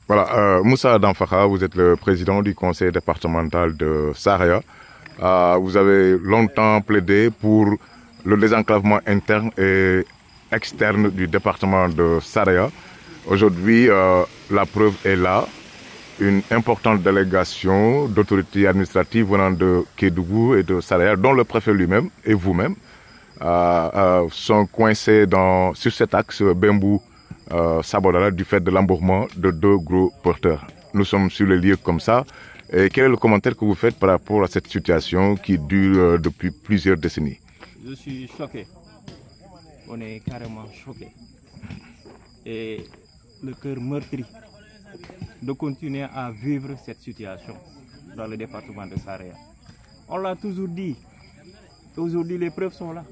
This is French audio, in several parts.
Voilà, Moussa Danfakha, vous êtes le président du conseil départemental de Saraya. Vous avez longtemps plaidé pour le désenclavement interne et externe du département de Saraya. Aujourd'hui, la preuve est là. Une importante délégation d'autorités administratives venant de Kédougou et de Saraya, dont le préfet lui-même et vous-même, sont coincés sur cet axe Bembou Sabodala du fait de l'embourrement de deux gros porteurs. Nous sommes sur le lieu comme ça. Et quel est le commentaire que vous faites par rapport à cette situation qui dure depuis plusieurs décennies? Je suis choqué. On est carrément choqué. Et le cœur meurtri de continuer à vivre cette situation dans le département de Saraya. On l'a toujours dit. Aujourd'hui, les preuves sont là.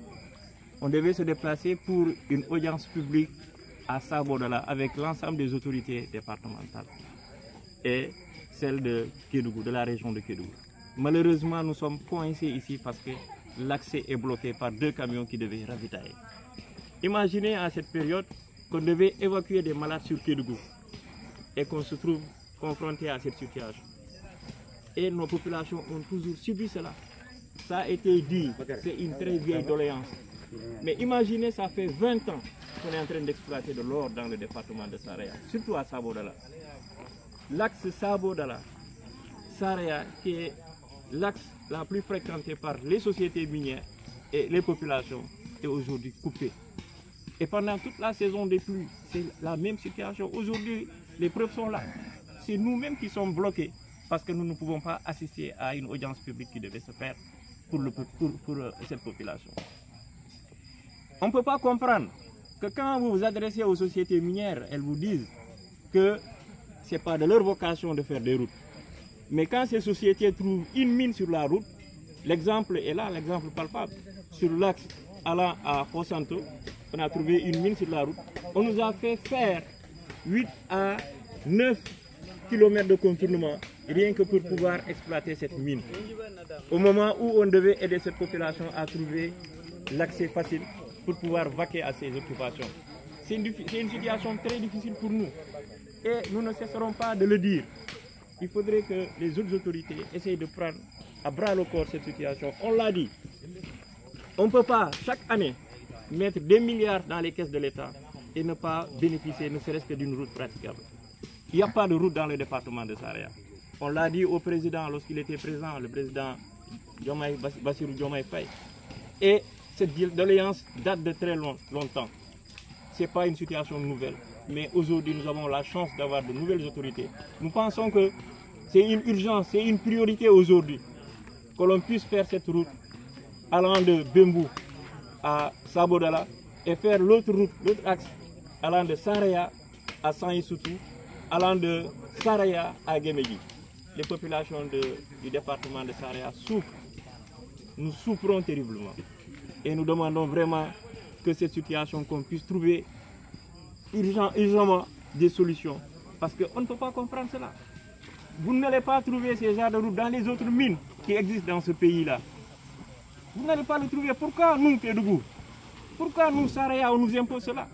On devait se déplacer pour une audience publique à Sabodala avec l'ensemble des autorités départementales et celle de Kédougou, de la région de Kédougou. Malheureusement, nous sommes coincés ici parce que l'accès est bloqué par deux camions qui devaient ravitailler. Imaginez à cette période qu'on devait évacuer des malades sur Kédougou et qu'on se trouve confronté à cette situation. Et nos populations ont toujours subi cela. Ça a été dit, c'est une très vieille doléance. Mais imaginez, ça fait 20 ans qu'on est en train d'exploiter de l'or dans le département de Saraya, surtout à Sabodala. L'axe Sabodala, Saraya, qui est l'axe la plus fréquenté par les sociétés minières et les populations, est aujourd'hui coupé. Et pendant toute la saison des pluies, c'est la même situation. Aujourd'hui, les preuves sont là. C'est nous-mêmes qui sommes bloqués parce que nous ne pouvons pas assister à une audience publique qui devait se faire pour cette population. On ne peut pas comprendre que quand vous vous adressez aux sociétés minières, elles vous disent que ce n'est pas de leur vocation de faire des routes. Mais quand ces sociétés trouvent une mine sur la route, l'exemple est là, l'exemple palpable. Sur l'axe allant à Fosanto, on a trouvé une mine sur la route. On nous a fait faire 8 à 9 km de contournement, rien que pour pouvoir exploiter cette mine. Au moment où on devait aider cette population à trouver l'accès facile pour pouvoir vaquer à ses occupations. C'est une situation très difficile pour nous. Et nous ne cesserons pas de le dire. Il faudrait que les autres autorités essayent de prendre à bras le corps cette situation. On l'a dit. On ne peut pas, chaque année, mettre des milliards dans les caisses de l'État et ne pas bénéficier ne serait-ce que d'une route praticable. Il n'y a pas de route dans le département de Saraya. On l'a dit au président lorsqu'il était présent, le président Bassirou Diomaye Faye. Et cette doléance date de très longtemps. Ce n'est pas une situation nouvelle. Mais aujourd'hui, nous avons la chance d'avoir de nouvelles autorités. Nous pensons que c'est une urgence, c'est une priorité aujourd'hui que l'on puisse faire cette route allant de Bembou à Sabodala et faire l'autre route, l'autre axe allant de Saraya à Saint-Issoutou, allant de Saraya à Guémédi. Les populations du département de Saraya souffrent. Nous souffrons terriblement. Et nous demandons vraiment que cette situation, qu'on puisse trouver urgemment des solutions. Parce qu'on ne peut pas comprendre cela. Vous n'allez pas trouver ces genres de routes dans les autres mines qui existent dans ce pays-là. Vous n'allez pas le trouver. Pourquoi nous, Kédougou? Pourquoi nous, Saraya, on nous impose cela?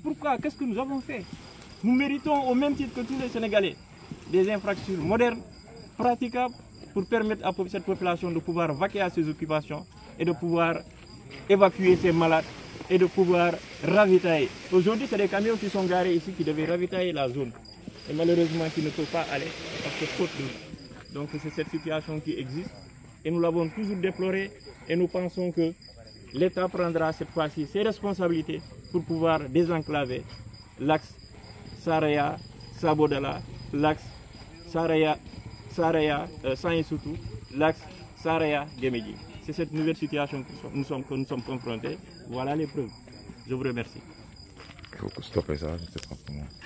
Pourquoi? Qu'est-ce que nous avons fait? Nous méritons, au même titre que tous les Sénégalais, des infrastructures modernes, praticables, pour permettre à cette population de pouvoir vaquer à ses occupations et de pouvoir évacuer ses malades et de pouvoir ravitailler. Aujourd'hui, c'est des camions qui sont garés ici qui devaient ravitailler la zone. Et malheureusement, qui ne peuvent pas aller parce que faute d'eau. Donc c'est cette situation qui existe. Et nous l'avons toujours déplorée. Et nous pensons que l'État prendra cette fois-ci ses responsabilités pour pouvoir désenclaver l'axe Saraya, Sabodala, l'axe Saraya, Saint-Issoutou, l'axe Saraya, Guémédi. C'est cette nouvelle situation que nous sommes confrontés. Voilà les preuves. Je vous remercie. Il faut stopper ça, je ne sais pas comment.